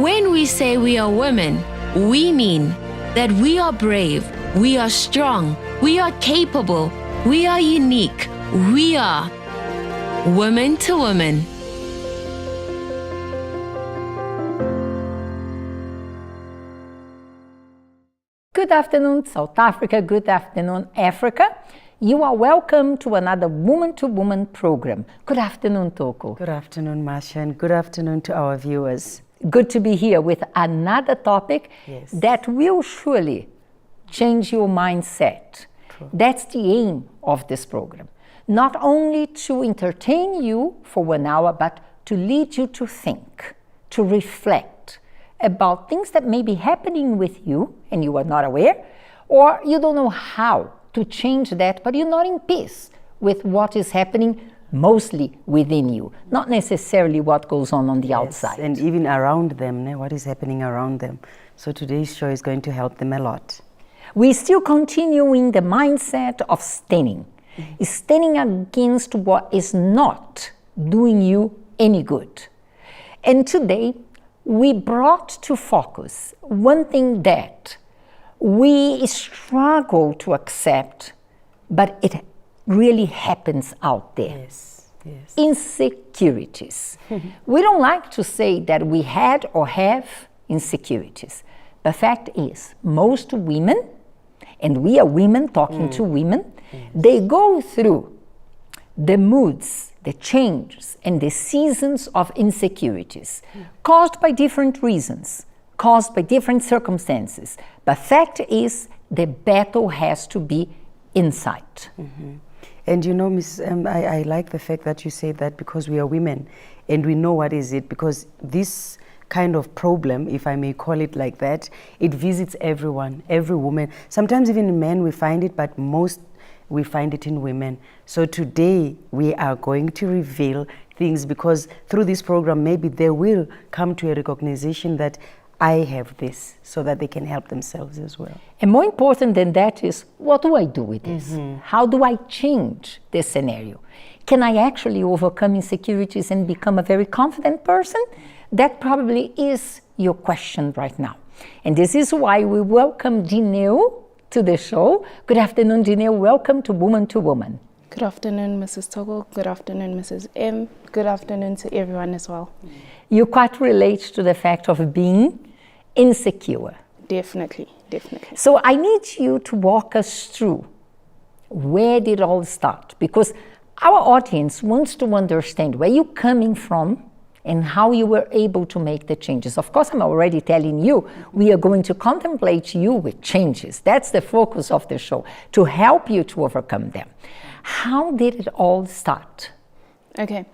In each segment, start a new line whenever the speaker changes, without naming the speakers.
When we say we are women, we mean that we are brave, we are strong, we are capable, we are unique, we are women to women.
Good afternoon, South Africa. Good afternoon, Africa. You are welcome to another Woman to Woman program. Good afternoon, Toko.
Good afternoon, Marcia, and good afternoon to our viewers.
Good to be here with another topic that will surely change your mindset.
True.
That's the aim of this program. Not only to entertain you for 1 hour, but to lead you to think, to reflect about things that may be happening with you and you are not aware, or you don't know how to change that, but you're not in peace with what is happening mostly within you, not necessarily what goes on the outside.
And even around them, what is happening around them. So today's show is going to help them a lot.
We still continue in the mindset of standing against what is not doing you any good. And today, we brought to focus one thing that we struggle to accept, but it really happens out there.
Yes.
Insecurities. We don't like to say that we had or have insecurities. The fact is, most women, and we are women talking to women, they go through the moods, the changes, and the seasons of insecurities caused by different reasons, caused by different circumstances. The fact is, the battle has to be inside.
And you know, Miss, I like the fact that you say that because we are women and we know what is it, because this kind of problem, if I may call it like that, it visits everyone, every woman. Sometimes even in men we find it, but most we find it in women. So today we are going to reveal things, because through this program maybe they will come to a recognition that I have this, so that they can help themselves as well.
And more important than that is, what do I do with this? How do I change this scenario? Can I actually overcome insecurities and become a very confident person? That probably is your question right now. And this is why we welcome Dineo to the show. Good afternoon, Dineo. Welcome to Woman to Woman.
Good afternoon, Mrs. Togo. Good afternoon, Mrs. M. Good afternoon to everyone as well.
You quite relate to the fact of being insecure.
Definitely.
So I need you to walk us through where did it all start, because our audience wants to understand where you're coming from and how you were able to make the changes. Of course, I'm already telling you, we are going to contemplate you with changes. That's the focus of the show, to help you to overcome them. How did it all start?
Okay,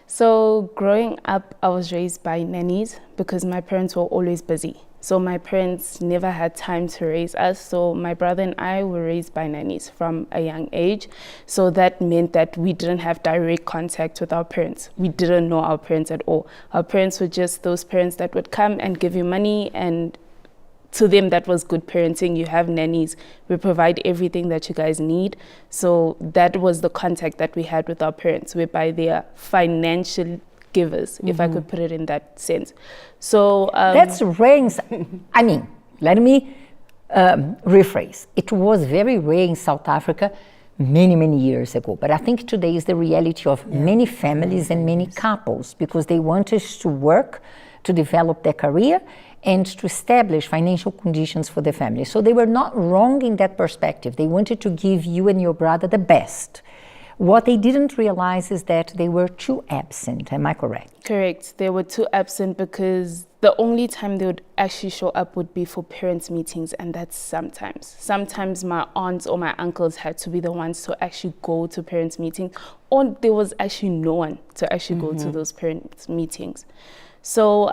so growing up, I was raised by nannies because my parents were always busy. So my parents never had time to raise us. So my brother and I were raised by nannies from a young age. So that meant that we didn't have direct contact with our parents. We didn't know our parents at all. Our parents were just those parents that would come and give you money, and to them that was good parenting. You have nannies, we provide everything that you guys need. So that was the contact that we had with our parents, whereby they are financial givers, if I could put it in that sense. So
that's rare. I mean, let me rephrase. It was very rare in South Africa many years ago, but I think today is the reality of many families and many couples, because they want us to work to develop their career and to establish financial conditions for the family. So they were not wrong in that perspective. They wanted to give you and your brother the best. What they didn't realize is that they were too absent. Am I correct?
Correct. They were too absent because the only time they would actually show up would be for parents' meetings, and that's sometimes. Sometimes my aunts or my uncles had to be the ones to actually go to parents' meetings, or there was actually no one to actually go to those parents' meetings. So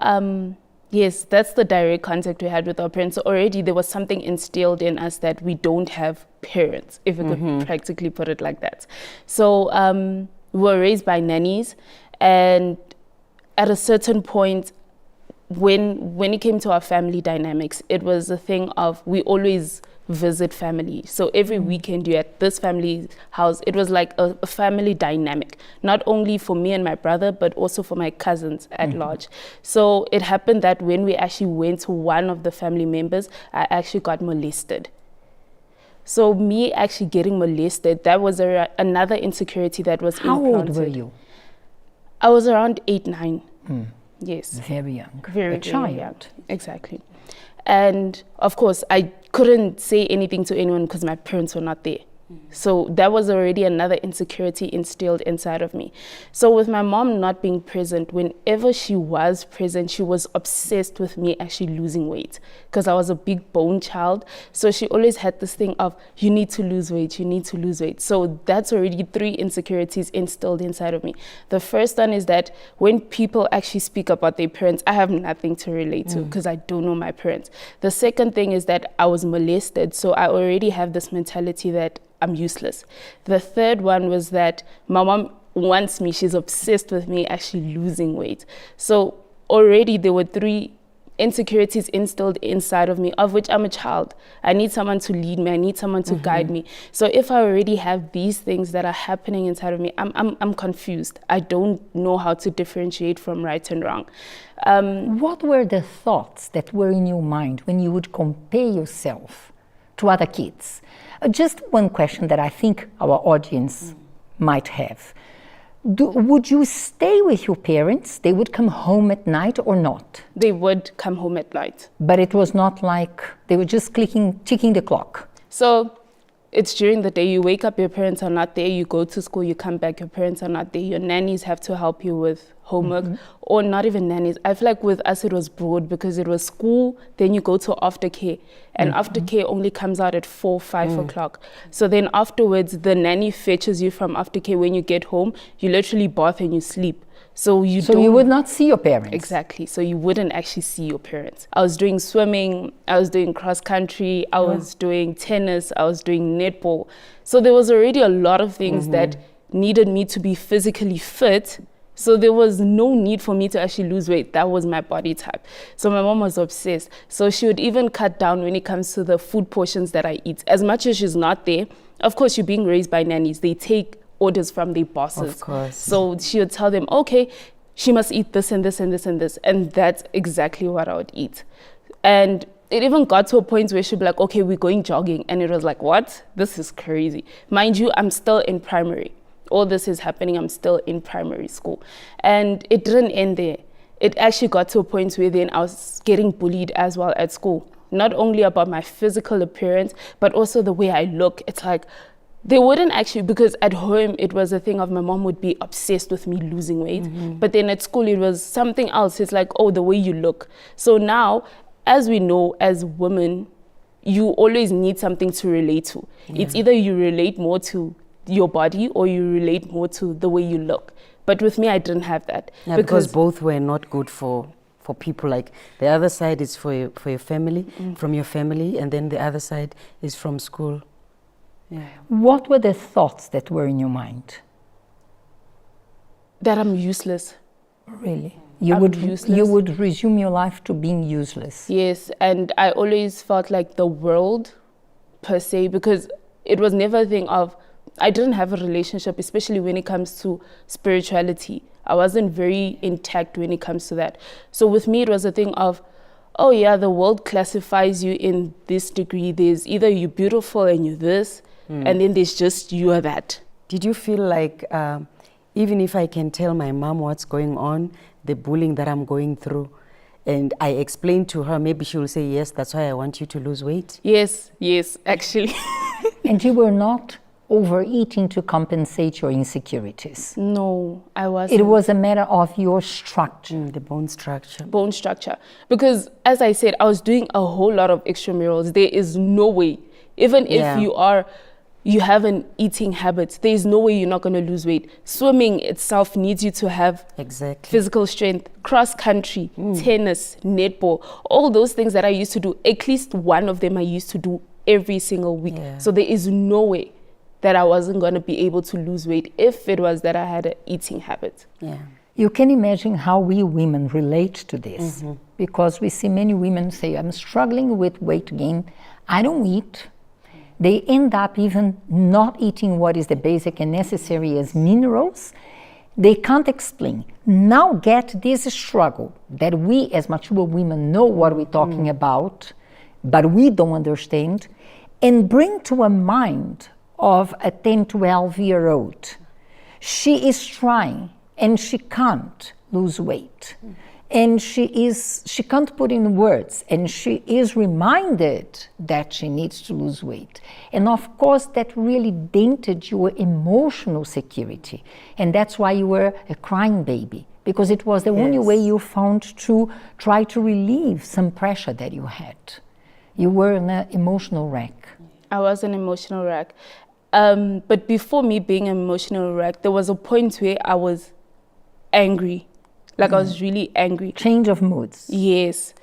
yes, that's the direct contact we had with our parents. So already there was something instilled in us that we don't have parents, if we could practically put it like that. So we were raised by nannies, and at a certain point, when it came to our family dynamics, it was a thing of we always visit family. So every weekend you're at this family's house. It was like a family dynamic, not only for me and my brother, but also for my cousins at large. So it happened that when we actually went to one of the family members, I actually got molested. So me actually getting molested, that was another insecurity that was implanted.
How old were you?
I was around 8, 9. Yes.
Very young.
Very
a child.
young. Exactly. And of course, I couldn't say anything to anyone because my parents were not there. So that was already another insecurity instilled inside of me. So with my mom not being present, whenever she was present, she was obsessed with me actually losing weight because I was a big bone child. So she always had this thing of, you need to lose weight, you need to lose weight. So that's already 3 insecurities instilled inside of me. The first one is that when people actually speak about their parents, I have nothing to relate to because I don't know my parents. The second thing is that I was molested. So I already have this mentality that I'm useless. The third one was that my mom wants me, she's obsessed with me actually losing weight. So already there were 3 insecurities instilled inside of me, of which I'm a child. I need someone to lead me, I need someone to guide me. So if I already have these things that are happening inside of me, I'm confused. I don't know how to differentiate from right and wrong.
What were the thoughts that were in your mind when you would compare yourself to other kids? Just one question that I think our audience might have. Would you stay with your parents? They would come home at night or not?
They would come home at night.
But it was not like they were just ticking the clock.
So it's during the day. You wake up, your parents are not there. You go to school, you come back, your parents are not there. Your nannies have to help you with homework, or not even nannies. I feel like with us it was broad because it was school, then you go to aftercare, and aftercare only comes out at 4, 5 o'clock. So then afterwards, the nanny fetches you from aftercare. When you get home, you literally bath and you sleep. So you
would not see your parents.
Exactly. So you wouldn't actually see your parents. I was doing swimming, I was doing cross country, I was doing tennis, I was doing netball. So there was already a lot of things that needed me to be physically fit. So there was no need for me to actually lose weight. That was my body type. So my mom was obsessed. So she would even cut down when it comes to the food portions that I eat. As much as she's not there, of course, you're being raised by nannies. They take orders from their bosses.
Of course.
So she would tell them, okay, she must eat this and this and this and this. And that's exactly what I would eat. And it even got to a point where she'd be like, okay, we're going jogging. And it was like, what? This is crazy. Mind you, I'm still in primary. All this is happening, I'm still in primary school. And it didn't end there. It actually got to a point where then I was getting bullied as well at school. Not only about my physical appearance, but also the way I look. It's like, they wouldn't actually, because at home it was a thing of my mom would be obsessed with me losing weight. But then at school it was something else. It's like, oh, the way you look. So now, as we know, as women, you always need something to relate to. It's either you relate more to your body or you relate more to the way you look. But with me, I didn't have that.
Yeah, because both were not good for people. Like the other side is for your family, from your family, and then the other side is from school. Yeah.
What were the thoughts that were in your mind?
That I'm useless.
Really?
I'm useless.
You would resume your life to being useless.
Yes, and I always felt like the world per se, because it was never a thing of, I didn't have a relationship, especially when it comes to spirituality. I wasn't very intact when it comes to that. So with me, it was a thing of, oh yeah, the world classifies you in this degree. There's either you're beautiful and you're this, and then there's just you are that.
Did you feel like, even if I can tell my mom what's going on, the bullying that I'm going through, and I explain to her, maybe she will say, yes, that's why I want you to lose weight?
Yes, actually.
And you were not overeating to compensate your insecurities?
No, I wasn't.
It was a matter of your structure.
The bone structure.
Bone structure. Because as I said, I was doing a whole lot of extramurals. There is no way, even if you have an eating habit, there is no way you're not going to lose weight. Swimming itself needs you to have physical strength. Cross country, tennis, netball, all those things that I used to do, at least one of them I used to do every single week.
Yeah.
So there is no way that I wasn't going to be able to lose weight if it was that I had an eating habit.
Yeah.
You can imagine how we women relate to this, because we see many women say, I'm struggling with weight gain. I don't eat, They end up even not eating what is the basic and necessary as minerals. They can't explain. Now get this struggle that we as mature women know what we're talking about, but we don't understand, and bring to a mind of a 10, 12-year-old. She is trying and she can't lose weight. And she can't put in words, and she is reminded that she needs to lose weight. And of course, that really dented your emotional security. And that's why you were a crying baby, because it was the only way you found to try to relieve some pressure that you had. You were an emotional wreck.
I was an emotional wreck. But before me being an emotional wreck, there was a point where I was angry. Like I was really angry.
Change of moods.
Yes.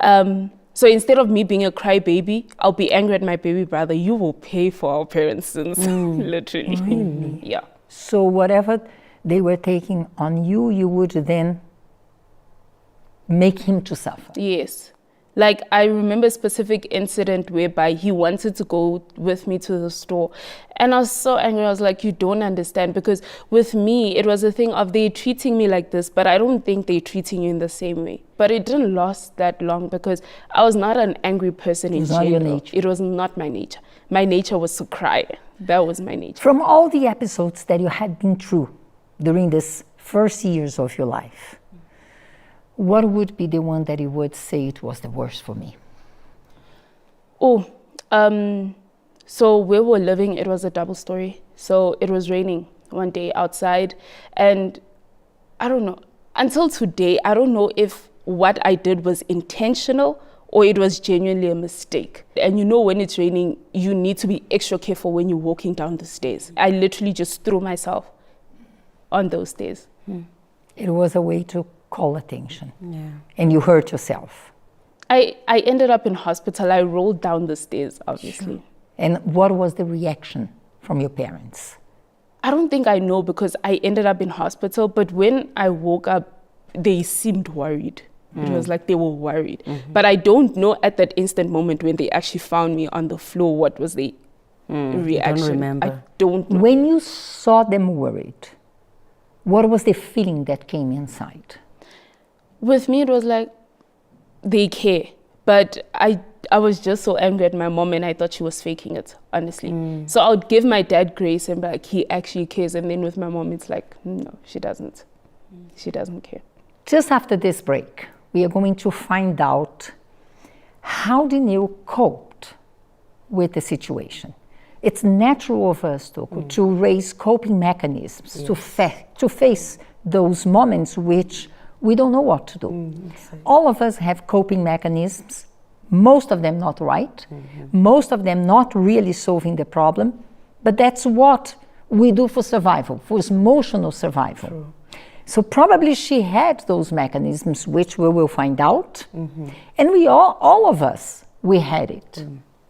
So instead of me being a crybaby, I'll be angry at my baby brother. You will pay for our parents' sins, literally.
Really?
Yeah.
So whatever they were taking on you, you would then make him to suffer.
Yes. Like I remember a specific incident whereby he wanted to go with me to the store. And I was so angry. I was like, you don't understand. Because with me, it was a thing of they treating me like this, but I don't think they're treating you in the same way. But it didn't last that long because I was not an angry person in general.
It was not your nature.
It was not my nature. My nature was to cry. That was my nature.
From all the episodes that you had been through during these first years of your life, what would be the one that you would say it was the worst for me?
So where we were living, it was a double story. So it was raining one day outside. And I don't know, until today, I don't know if what I did was intentional or it was genuinely a mistake. And you know, when it's raining, you need to be extra careful when you're walking down the stairs. I literally just threw myself on those stairs.
It was a way to call attention.
Yeah.
And you hurt yourself.
I ended up in hospital. I rolled down the stairs, obviously.
Sure. And what was the reaction from your parents?
I don't think I know because I ended up in hospital, but when I woke up, they seemed worried. It was like they were worried. But I don't know at that instant moment when they actually found me on the floor, what was the reaction.
You don't remember?
I don't know.
When you saw them worried, what was the feeling that came inside?
With me, it was like, they care. But I was just so angry at my mom and I thought she was faking it, honestly. So I would give my dad grace and be like, he actually cares. And then with my mom, it's like, no, she doesn't. She doesn't care.
Just after this break, we are going to find out how did Neil coped with the situation. It's natural of us to raise coping mechanisms, to face those moments which we don't know what to do. All of us have coping mechanisms, most of them not right, most of them not really solving the problem, but that's what we do for survival, for emotional survival. True. So probably she had those mechanisms, which we will find out, and we all of us, we had it.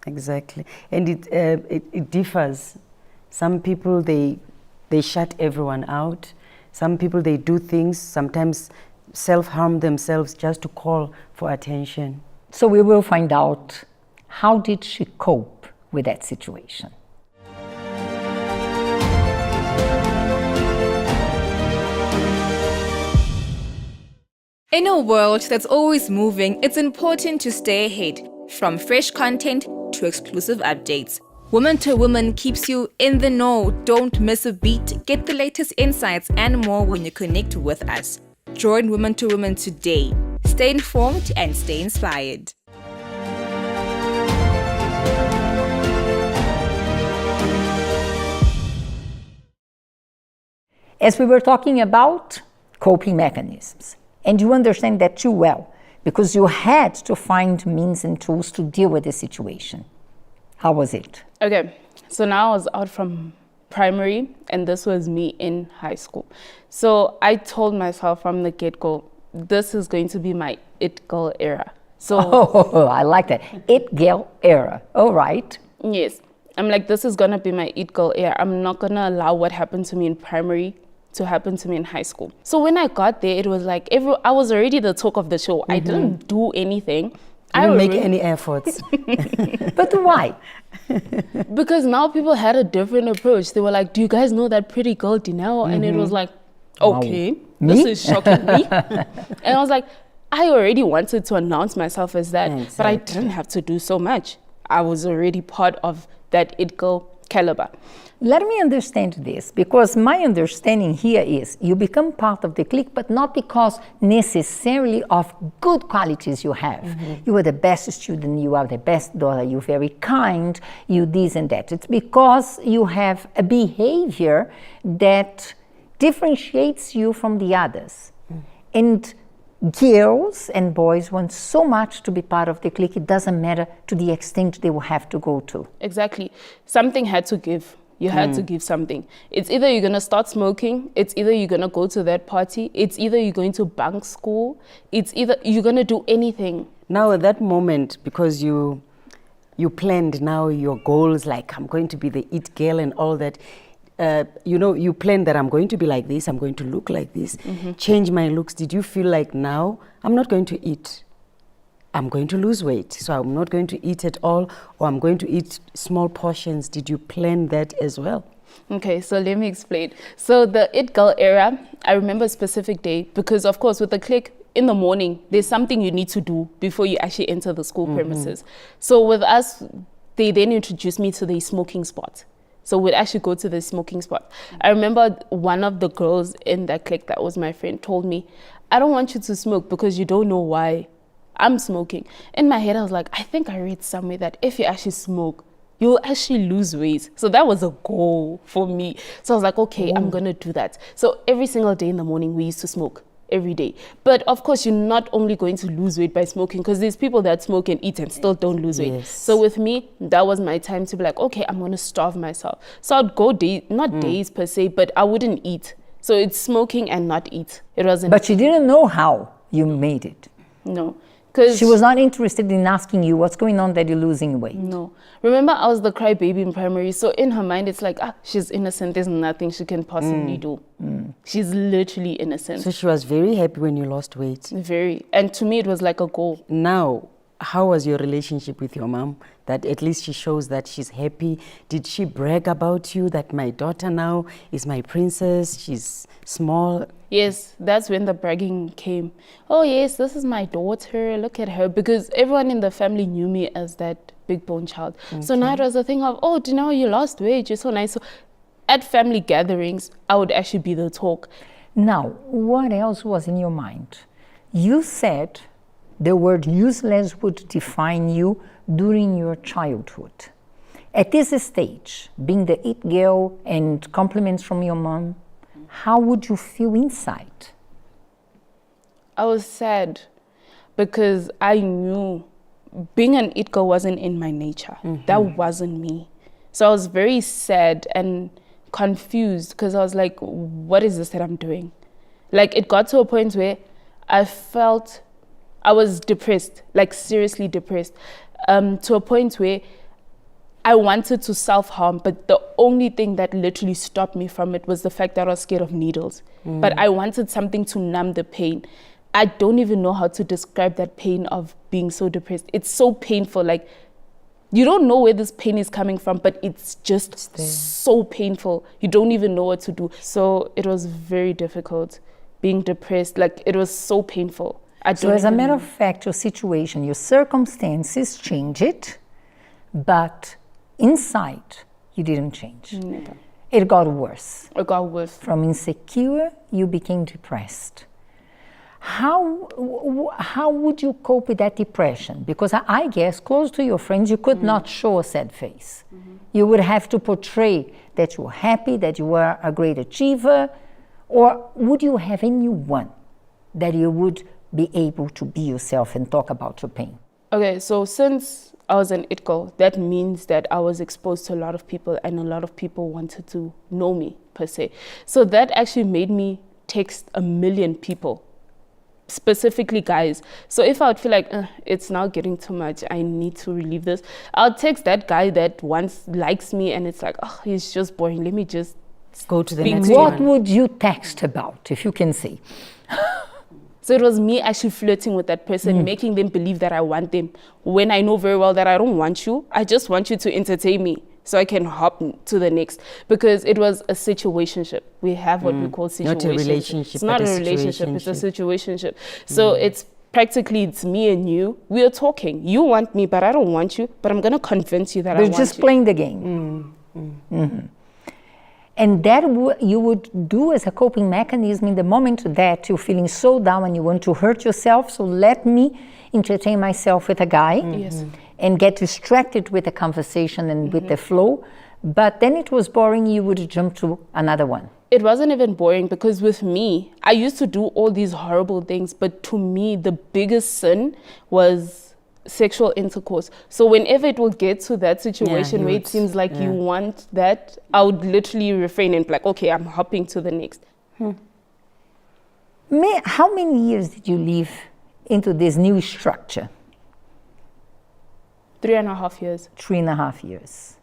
Exactly, and it differs. Some people, they shut everyone out. Some people, they do things, sometimes self-harm themselves just to call for attention.
So we will find out how did she cope with that situation.
In a world that's always moving, it's important to stay ahead. From fresh content to exclusive updates, Woman to Woman keeps you in the know. Don't miss a beat. Get the latest insights and more when you connect with us. Join Woman to Woman today. Stay informed and stay inspired.
As we were talking about coping mechanisms, and you understand that too well, because you had to find means and tools to deal with the situation. How was it?
Okay, so now I was out from primary, and this was me in high school. So I told myself from the get-go, this is going to be my it girl era. So
I like that. It girl era. All right.
Yes. I'm like, this is going to be my it girl era. I'm not going to allow what happened to me in primary to happen to me in high school. So when I got there, it was like, I was already the talk of the show. I didn't do anything
Didn't make any efforts.
But why?
Because now people had a different approach. They were like, do you guys know that pretty girl Dineo? And it was like, okay, this is shocking me. And I was like, I already wanted to announce myself as that, but I didn't have to do so much. I was already part of that it girl caliber.
Let me understand this, because my understanding here is you become part of the clique, but not because necessarily of good qualities you have. You are the best student, you are the best daughter, you're very kind, you this and that. It's because you have a behavior that differentiates you from the others. And girls and boys want so much to be part of the clique, it doesn't matter to the extent they will have to go to.
Exactly. Something had to give. You had to give something. It's either you're going to start smoking, it's either you're going to go to that party, it's either you're going to bunk school, it's either you're going to do anything.
Now at that moment, because you planned now your goals, like I'm going to be the it girl and all that, you planned that I'm going to be like this, I'm going to look like this, change my looks. Did you feel like now I'm not going to eat? I'm going to lose weight, so I'm not going to eat at all, or I'm going to eat small portions. Did you plan that as well?
Okay, so let me explain. So the it girl era, I remember a specific day because, of course, with the clique, in the morning, there's something you need to do before you actually enter the school premises. So with us, they then introduced me to the smoking spot. So we'd actually go to the smoking spot. I remember one of the girls in that clique that was my friend told me, I don't want you to smoke because you don't know why I'm smoking. In my head, I was like, I think I read somewhere that if you actually smoke, you'll actually lose weight. So that was a goal for me. So I was like, okay, I'm going to do that. So every single day in the morning, we used to smoke every day. But of course, you're not only going to lose weight by smoking, because there's people that smoke and eat and still don't lose weight.
Yes.
So with me, that was my time to be like, okay, I'm going to starve myself. So I'd go not days per se, but I wouldn't eat. So it's smoking and not eat. It wasn't.
But you didn't know how you made it.
No.
She was not interested in asking you what's going on that you're losing weight.
No. Remember, I was the crybaby in primary. So in her mind, it's like, she's innocent. There's nothing she can possibly do. She's literally innocent.
So she was very happy when you lost weight.
Very. And to me, it was like a goal.
Now, how was your relationship with your mom? That at least she shows that she's happy. Did she brag about you that my daughter now is my princess? She's small.
Yes, that's when the bragging came. Oh yes, this is my daughter, look at her. Because everyone in the family knew me as that big bone child. Okay. So now it was a thing of, oh, do you know you lost weight, you're so nice. So at family gatherings, I would actually be the talk.
Now, what else was in your mind? You said the word useless would define you during your childhood. At this stage, being the it girl and compliments from your mom, how would you feel inside?
I was sad because I knew being an it girl wasn't in my nature. That wasn't me. So I was very sad and confused because I was like, what is this that I'm doing? Like, it got to a point where I felt I was depressed, like seriously depressed, to a point where I wanted to self-harm, but the only thing that literally stopped me from it was the fact that I was scared of needles. But I wanted something to numb the pain. I don't even know how to describe that pain of being so depressed. It's so painful. Like, you don't know where this pain is coming from, but it's just so painful. You don't even know what to do. So it was very difficult being depressed. Like, it was so painful.
So as a matter of fact, your situation, your circumstances changed it, but inside, you didn't change.
Never.
It got worse.
It got worse.
From insecure, you became depressed. How would you cope with that depression? Because I guess close to your friends, you could not show a sad face. You would have to portray that you were happy, that you were a great achiever, or would you have anyone that you would be able to be yourself and talk about your pain?
Okay, so since I was an it girl, that means that I was exposed to a lot of people and a lot of people wanted to know me, per se. So that actually made me text 1 million people, specifically guys. So if I would feel like, it's now getting too much, I need to relieve this, I'll text that guy that once likes me and it's like, he's just boring, let me just
go to the next
one. What
one.
would you text about, if you can say?
So it was me actually flirting with that person, making them believe that I want them, when I know very well that I don't want you. I just want you to entertain me so I can hop to the next. Because it was a situationship. We have what we call situationship.
Not a relationship,
It's not
but
a
a
relationship, it's a situationship. So it's practically, it's me and you. We are talking. You want me, but I don't want you. But I'm going to convince you that I
They're
want
just
you.
playing the game. And that you would do as a coping mechanism in the moment that you're feeling so down and you want to hurt yourself. So let me entertain myself with a guy
Yes.
and get distracted with the conversation and with the flow. But then it was boring, you would jump to another one.
It wasn't even boring because with me, I used to do all these horrible things. But to me, the biggest sin was sexual intercourse. So whenever it will get to that situation where it seems like you want that, I would literally refrain and be like, okay, I'm hopping to the next.
How many years did you live into this new structure?
3.5 years.
3.5 years.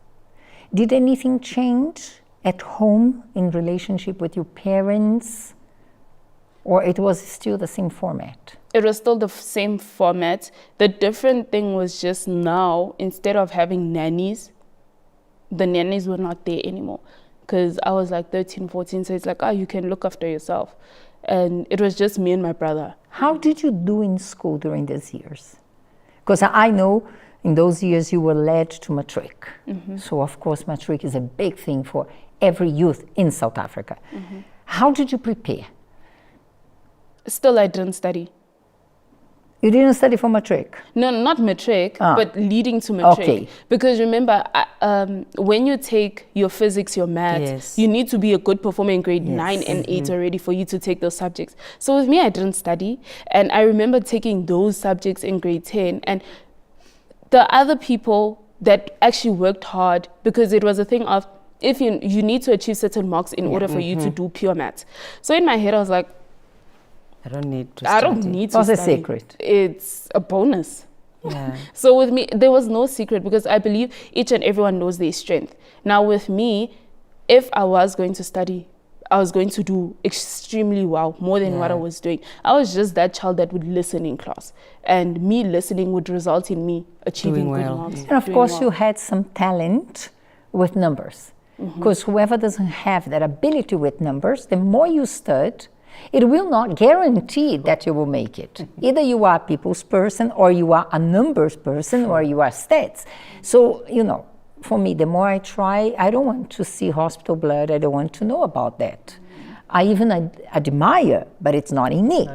Did anything change at home in relationship with your parents? Or it was still the same format?
It was still the same format. The different thing was just now, instead of having nannies, the nannies were not there anymore. Because I was like 13, 14, so it's like, oh, you can look after yourself. And it was just me and my brother.
How did you do in school during these years? Because I know in those years you were led to matric. So of course matric is a big thing for every youth in South Africa. How did you prepare?
Still, I didn't study.
You didn't study for matric?
No, not matric, but leading to matric.
Okay.
Because remember, when you take your physics, your maths, you need to be a good performer in grade 9 and 8 already for you to take those subjects. So with me, I didn't study. And I remember taking those subjects in grade 10. And the other people that actually worked hard, because it was a thing of, if you need to achieve certain marks in order for you to do pure maths. So in my head, I was like,
I don't need to
I
study.
don't need to
What's
study.
a secret?
It's a bonus.
Yeah.
So with me, there was no secret because I believe each and everyone knows their strength. Now with me, if I was going to study, I was going to do extremely well, more than what I was doing. I was just that child that would listen in class. And me listening would result in me achieving
Doing
good
well.
marks.
And of
doing
course
well.
you had some talent with numbers. Because whoever doesn't have that ability with numbers, the more you stud, it will not guarantee that you will make it. Either you are a people's person, or you are a numbers person, or you are stats. So, for me, the more I try, I don't want to see hospital blood. I don't want to know about that. I even admire, but it's not in me.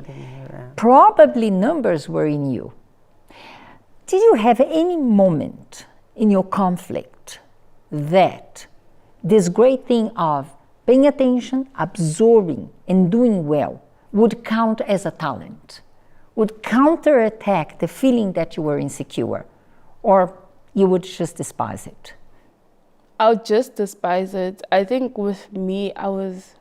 Probably numbers were in you. Did you have any moment in your conflict that this great thing of paying attention, absorbing, and doing well would count as a talent, would counterattack the feeling that you were insecure, or you would just despise it?
I would just despise it. I think with me, I was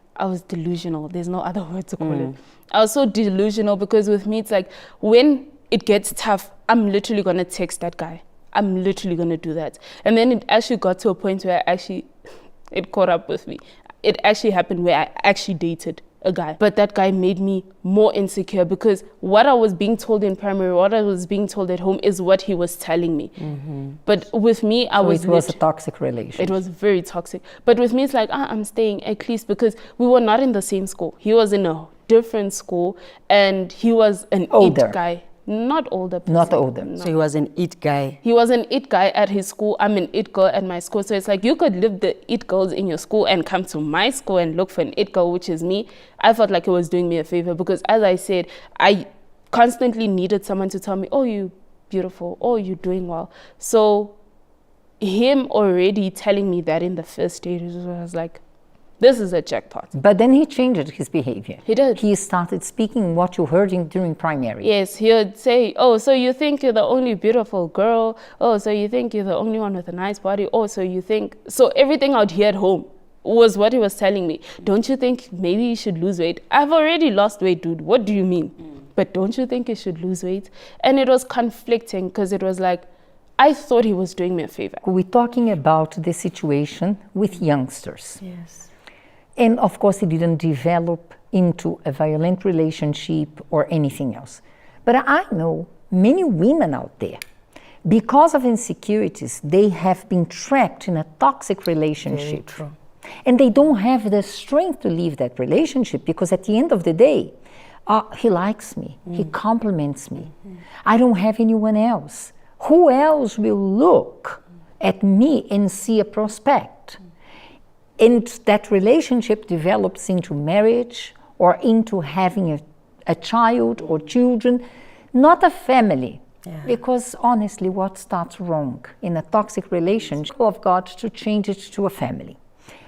delusional. There's no other word to call it. I was so delusional because with me, it's like when it gets tough, I'm literally going to text that guy. I'm literally going to do that. And then it actually got to a point where it caught up with me. It actually happened where I actually dated a guy. But that guy made me more insecure because what I was being told in primary, what I was being told at home is what he was telling me. But with me,
It was a toxic relationship.
It was very toxic. But with me, it's like, I'm staying at least because we were not in the same school. He was in a different school and he was an
Older.
it guy. Not older.
Not older.
No.
So he was an it guy.
He was an it guy at his school. I'm an it girl at my school. So it's like you could leave the it girls in your school and come to my school and look for an it girl, which is me. I felt like it was doing me a favor because, as I said, I constantly needed someone to tell me, oh, you're beautiful. Oh, you're doing well. So him already telling me that in the first stage, I was like, this is a jackpot.
But then he changed his behavior.
He did.
He started speaking what you heard him during primary.
Yes, he would say, oh, so you think you're the only beautiful girl? Oh, so you think you're the only one with a nice body? Oh, so you think... So everything out here at home was what he was telling me. Don't you think maybe you should lose weight? I've already lost weight, dude. What do you mean? But don't you think you should lose weight? And it was conflicting because it was like, I thought he was doing me a favor.
We're talking about the situation with youngsters.
Yes.
And of course, he didn't develop into a violent relationship or anything else. But I know many women out there, because of insecurities, they have been trapped in a toxic relationship.
Very true.
And they don't have the strength to leave that relationship because at the end of the day, he likes me, he compliments me. I don't have anyone else. Who else will look at me and see a prospect? And that relationship develops into marriage or into having a child or children, not a family. Yeah. Because honestly, what starts wrong in a toxic relationship of God to change it to a family?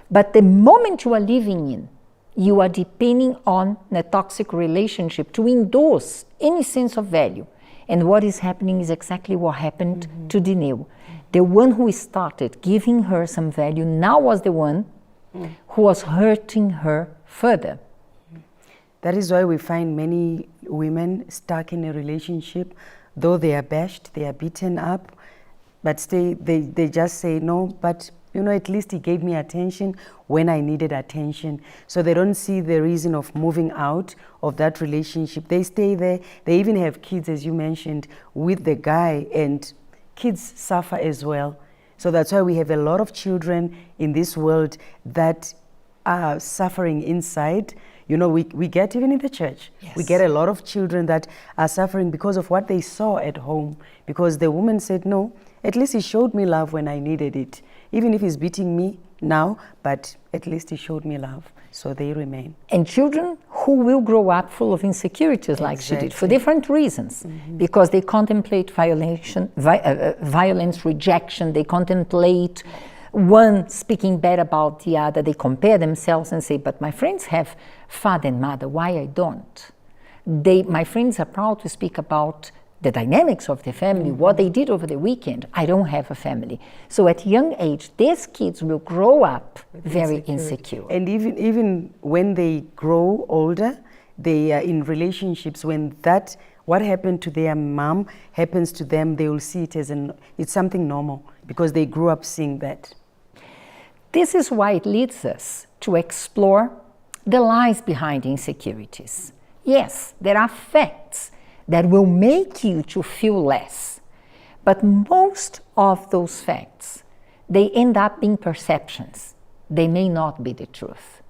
But the moment you are living in, you are depending on a toxic relationship to endorse any sense of value. And what is happening is exactly what happened to Dineo. The one who started giving her some value now was the one who was hurting her further.
That is why we find many women stuck in a relationship, though they are bashed, they are beaten up, but they just say, no, but you know, at least he gave me attention when I needed attention. So they don't see the reason of moving out of that relationship. They stay there. They even have kids, as you mentioned, with the guy, and kids suffer as well. So that's why we have a lot of children in this world that are suffering inside. You know, we get even in the church, yes, we get a lot of children that are suffering because of what they saw at home. Because the woman said, no, at least he showed me love when I needed it. Even if he's beating me now, but at least he showed me love. So they remain.
And children who will grow up full of insecurities like she did, for different reasons. Because they contemplate violence, rejection, they contemplate one speaking bad about the other, they compare themselves and say, but my friends have father and mother, why I don't? My friends are proud to speak about the dynamics of the family, what they did over the weekend. I don't have a family. So at young age, these kids will grow up very insecure.
And even when they grow older, they are in relationships, when what happened to their mom happens to them, they will see it as it's something normal because they grew up seeing that.
This is why it leads us to explore the lies behind insecurities. Yes, there are facts that will make you to feel less. But most of those facts, they end up being perceptions. They may not be the truth.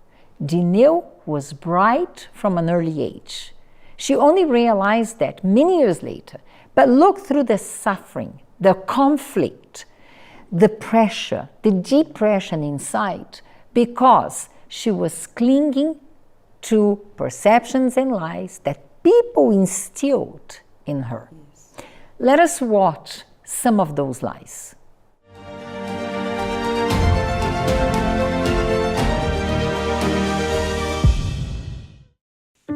Dineo was bright from an early age. She only realized that many years later, but look through the suffering, the conflict, the pressure, the depression inside, because she was clinging to perceptions and lies that people instilled in her. Yes. Let us watch some of those lies.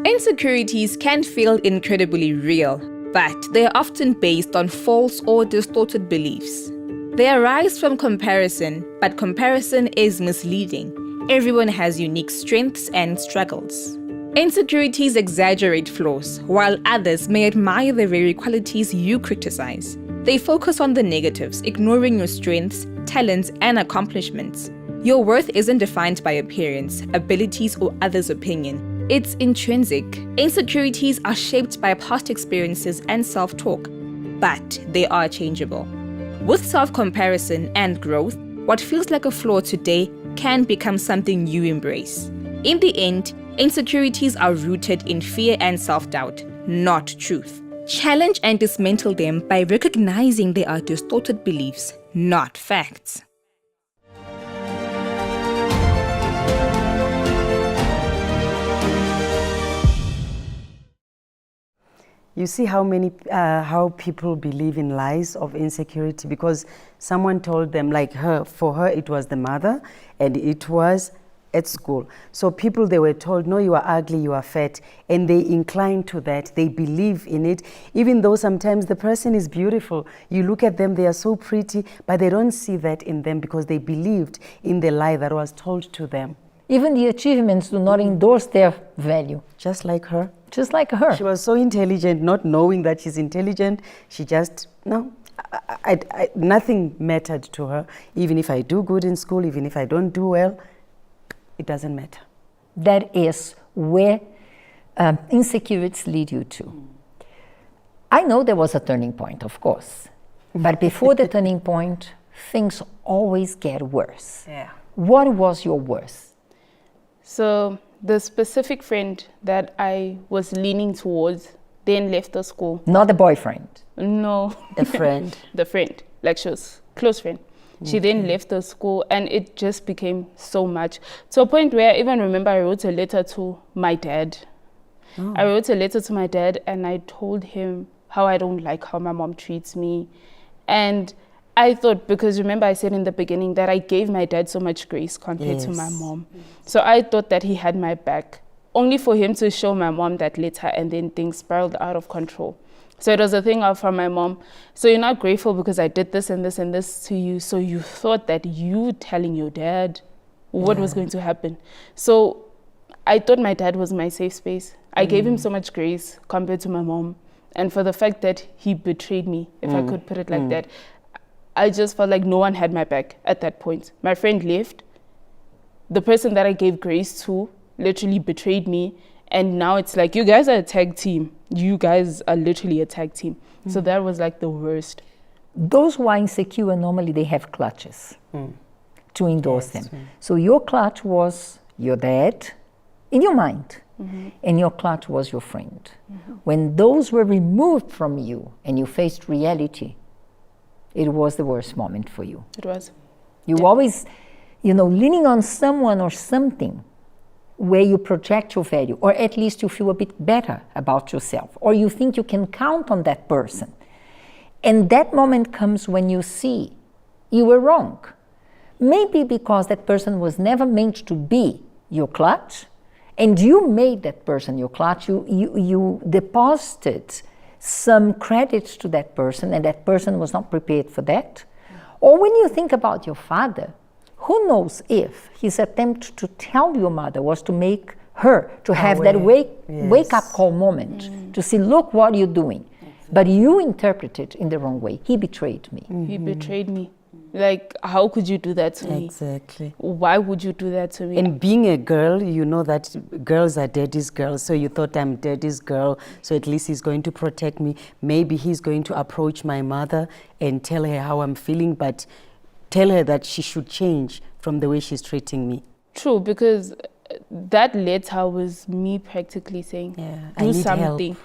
Insecurities can feel incredibly real, but they are often based on false or distorted beliefs. They arise from comparison, but comparison is misleading. Everyone has unique strengths and struggles. Insecurities exaggerate flaws, while others may admire the very qualities you criticize. They focus on the negatives, ignoring your strengths, talents, and accomplishments. Your worth isn't defined by appearance, abilities, or others' opinion. It's intrinsic. Insecurities are shaped by past experiences and self-talk, but they are changeable. With self-comparison and growth, what feels like a flaw today can become something you embrace. In the end, insecurities are rooted in fear and self-doubt, not truth. Challenge and dismantle them by recognizing they are distorted beliefs, not facts.
You see how people believe in lies of insecurity because someone told them, like for her it was the mother and it was at school. So people, they were told, no, you are ugly, you are fat, and they incline to that. They believe in it, even though sometimes the person is beautiful. You look at them, they are so pretty, but they don't see that in them because they believed in the lie that was told to them.
Even the achievements do not endorse their value.
Just like her.
Just like her.
She was so intelligent, not knowing that she's intelligent. She just, no, nothing mattered to her. Even if I do good in school, even if I don't do well, it doesn't matter.
That is where insecurities lead you to. I know there was a turning point, of course, but before the turning point, things always get worse.
Yeah.
What was your worst?
So the specific friend that I was leaning towards then left the school.
Not the boyfriend.
No.
A friend.
The friend. Like she was close friend. She then left the school and it just became so much. To a point where I even remember I wrote a letter to my dad. I wrote a letter to my dad and I told him how I don't like how my mom treats me. And I thought, because remember I said in the beginning that I gave my dad so much grace compared to my mom. So I thought that he had my back, only for him to show my mom that letter and then things spiraled out of control. So it was a thing out from my mom. So you're not grateful because I did this and this and this to you. So you thought that you telling your dad what was going to happen. So I thought my dad was my safe space. I gave him so much grace compared to my mom. And for the fact that he betrayed me, if I could put it like that, I just felt like no one had my back at that point. My friend left. The person that I gave grace to literally betrayed me. And now it's like, you guys are a tag team. You guys are literally a tag team. So that was like the worst.
Those who are insecure, normally they have clutches to endorse them. So your clutch was your dad in your mind, and your clutch was your friend. When those were removed from you and you faced reality, it was the worst moment for you.
It was.
You always, leaning on someone or something where you project your value, or at least you feel a bit better about yourself, or you think you can count on that person. And that moment comes when you see you were wrong. Maybe because that person was never meant to be your clutch, and you made that person your clutch, you deposited some credits to that person, and that person was not prepared for that. Or when you think about your father, who knows if his attempt to tell your mother was to make her to have that wake up call moment, to see, look what you're doing. But you interpreted in the wrong way. He betrayed me.
He betrayed me. Like, how could you do that to me?
Exactly.
Why would you do that to me?
And being a girl, you know that girls are daddy's girls. So you thought, I'm daddy's girl, so at least he's going to protect me. Maybe he's going to approach my mother and tell her how I'm feeling, but tell her that she should change from the way she's treating me.
True, because that letter was me practically saying,
I
do
need
something.
help.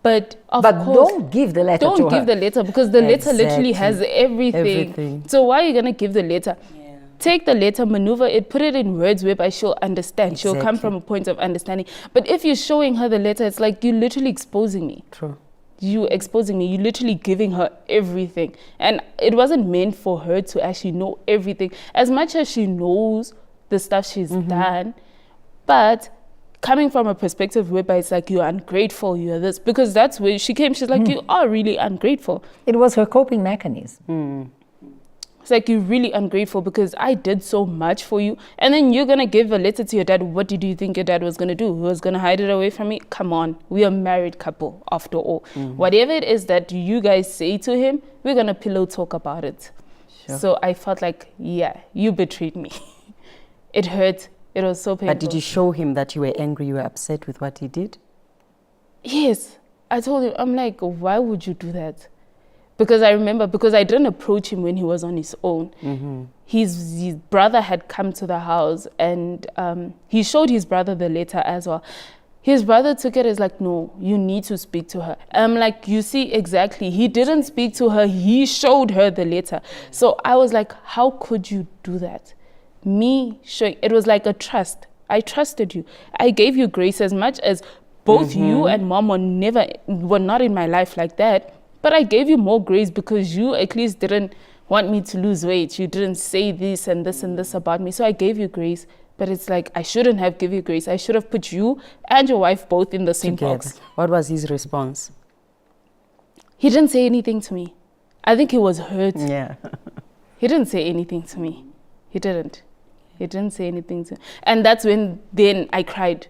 But of
But
course,
don't give the letter to her.
don't give the letter, because the letter literally has
Exactly.
everything. So why are you going to give the letter? Take the letter, maneuver it, put it in words whereby she'll understand. She'll come
Exactly.
from a point of understanding. But if you're showing her the letter, it's like you're literally exposing me.
True.
You exposing me, you literally giving her everything. And it wasn't meant for her to actually know everything. As much as she knows the stuff she's done, but coming from a perspective whereby it's like, you're ungrateful, you're this, because that's where she came. She's like, you are really ungrateful.
It was her coping mechanism.
It's like, you're really ungrateful because I did so much for you. And then you're going to give a letter to your dad. What did you think your dad was going to do? He was going to hide it away from me? Come on. We are a married couple after all. Whatever it is that you guys say to him, we're going to pillow talk about it.
Sure.
So I felt like, yeah, you betrayed me. It hurt. It was so painful.
But did you show him that you were angry, you were upset with what he did?
Yes. I told him, I'm like, why would you do that? Because I remember, because I didn't approach him when he was on his own. His brother had come to the house and he showed his brother the letter as well. His brother took it as like, no, you need to speak to her. I'm like, you see, exactly. He didn't speak to her. He showed her the letter. So I was like, how could you do that? Me showing, it was like a trust. I trusted you. I gave you grace as much as both you and mom were not in my life like that. But I gave you more grace because you at least didn't want me to lose weight. You didn't say this and this and this about me. So I gave you grace. But it's like, I shouldn't have given you grace. I should have put you and your wife both in the same box.
What was his response?
He didn't say anything to me. I think he was hurt.
Yeah.
He didn't say anything to me. He didn't. He didn't say anything to me. And that's when then I cried.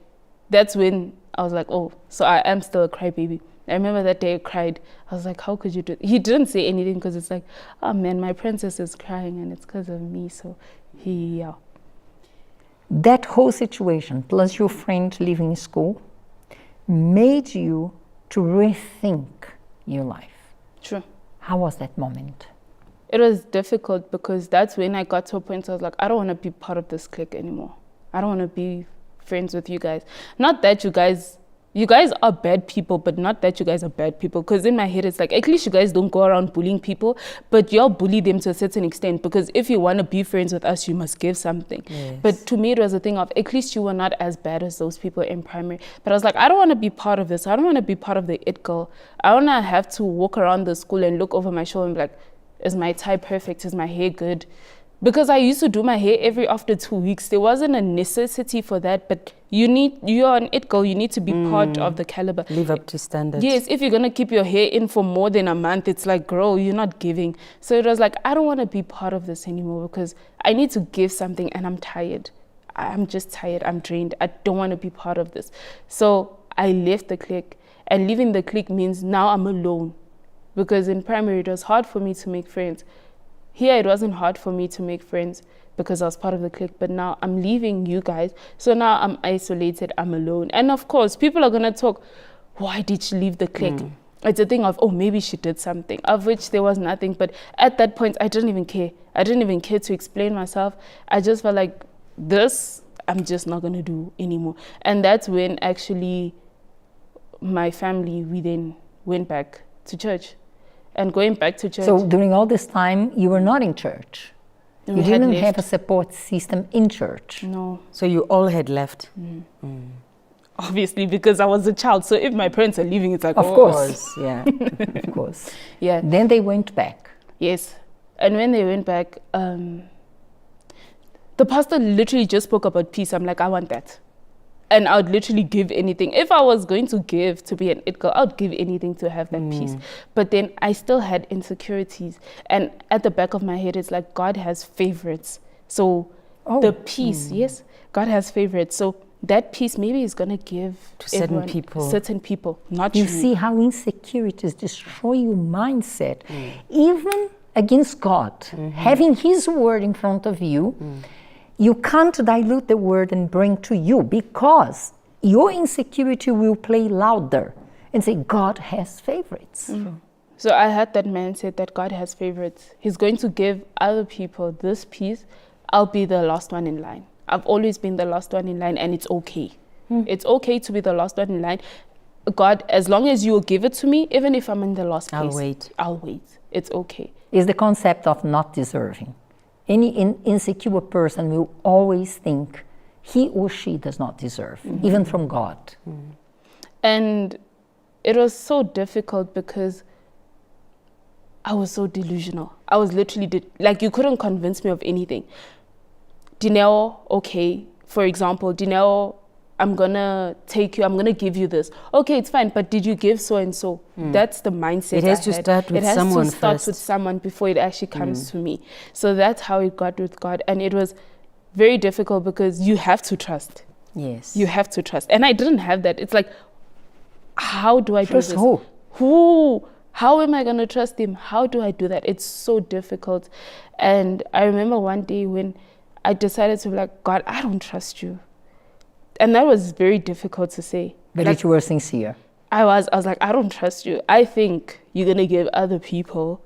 That's when I was like, oh, so I am still a crybaby. I remember that day I cried. I was like, how could you do it? He didn't say anything because it's like, oh man, my princess is crying and it's because of me. So
That whole situation, plus your friend leaving school, made you to rethink your life.
True.
How was that moment?
It was difficult because that's when I got to a point I was like, I don't want to be part of this clique anymore. I don't want to be friends with you guys. Not that you guys are bad people, but not that you guys are bad people. Because in my head, it's like, at least you guys don't go around bullying people, but y'all bully them to a certain extent. Because if you want to be friends with us, you must give something.
Yes.
But to me, it was a thing of, at least you were not as bad as those people in primary. But I was like, I don't want to be part of this. I don't want to be part of the it girl. I want to have to walk around the school and look over my shoulder and be like, is my tie perfect? Is my hair good? Because I used to do my hair after 2 weeks. There wasn't a necessity for that, but you're an it girl, you need to be part of the caliber.
Live up to standards.
Yes, if you're going to keep your hair in for more than a month, it's like, girl, you're not giving. So it was like, I don't want to be part of this anymore because I need to give something and I'm tired. I'm just tired, I'm drained. I don't want to be part of this. So I left the clique, and leaving the clique means now I'm alone. Because in primary, it was hard for me to make friends. Here, it wasn't hard for me to make friends because I was part of the clique, but now I'm leaving you guys. So now I'm isolated, I'm alone. And of course, people are going to talk, why did she leave the clique? It's a thing of, oh, maybe she did something, of which there was nothing. But at that point, I didn't even care. I didn't even care to explain myself. I just felt like this, I'm just not going to do anymore. And that's when actually my family, we then went back to church. And going back to church.
So during all this time, you were not in church.
We
You
had
didn't
left.
have a support system in church.
No,
So you all had left.
obviously, because I was a child. So if my parents are leaving, it's like,
Of
oh,
course.
Yeah.
Of course.
Yeah,
Then they went back.
yes. And when they went back, the pastor literally just spoke about peace. I'm like, I want that. And I would literally give anything. If I was going to give to be an it girl, I would give anything to have that peace. But then I still had insecurities. And at the back of my head, it's like God has favorites. So the peace, yes, God has favorites. So that peace maybe is going to give
To certain
everyone-
people.
certain people, not
You
you.
see how insecurities destroy your mindset, even against God. Having His word in front of you, you can't dilute the word and bring to you because your insecurity will play louder and say, God has favorites.
So I had that mindset that God has favorites. He's going to give other people this peace. I'll be the last one in line. I've always been the last one in line, and it's okay. It's okay to be the last one in line. God, as long as you will give it to me, even if I'm in the last place,
I'll wait.
I'll wait. It's okay.
Is the concept of not deserving. Any insecure person will always think he or she does not deserve, even from God.
And it was so difficult because I was so delusional. I was literally, like, you couldn't convince me of anything. Dineo, okay, for example, Dineo, I'm gonna take you, I'm gonna give you this. Okay, it's fine, but did you give so and so? That's the mindset.
It has
I
to
had.
start with
It has
someone
to start
first.
with someone before it actually comes to me. So that's how it got with God. And it was very difficult because you have to trust.
Yes.
You have to trust. And I didn't have that. It's like, how do I
Trust
do this?
who?
Who? How am I going to trust him? How do I do that? It's so difficult. And I remember one day when I decided to be like, God, I don't trust you. And that was very difficult to say.
But
Like,
you were sincere.
I was like, I don't trust you. I think you're going to give other people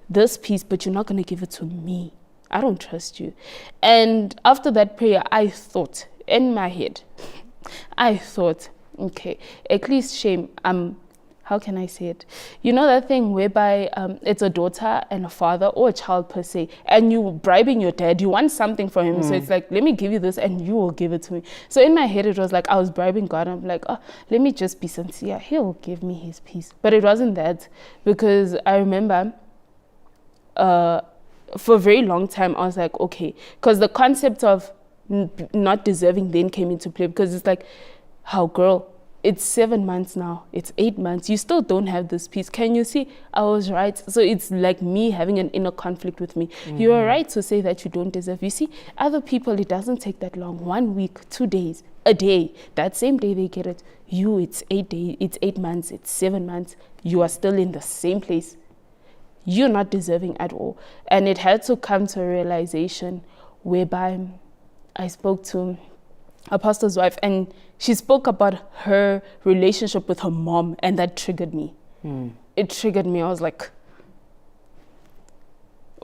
this peace, but you're not going to give it to me. I don't trust you. And after that prayer, I thought in my head, okay, at least shame, how can I say it? You know that thing whereby it's a daughter and a father or a child per se, and you bribing your dad, you want something from him. So it's like, let me give you this and you will give it to me. So in my head, it was like I was bribing God. I'm like, oh, let me just be sincere. He'll give me his peace. But it wasn't that, because I remember for a very long time, I was like, okay, because the concept of not deserving then came into play, because it's like, how, girl, it's 7 months now, it's 8 months, you still don't have this peace. Can you see? I was right. So it's like me having an inner conflict with me. You are right to say that you don't deserve. You see, other people, it doesn't take that long. 1 week, 2 days, a day. That same day they get it. You, it's 8 days, it's 8 months, it's 7 months. You are still in the same place. You're not deserving at all. And it had to come to a realization whereby I spoke to a pastor's wife, and she spoke about her relationship with her mom, and that triggered me. It triggered me. I was like,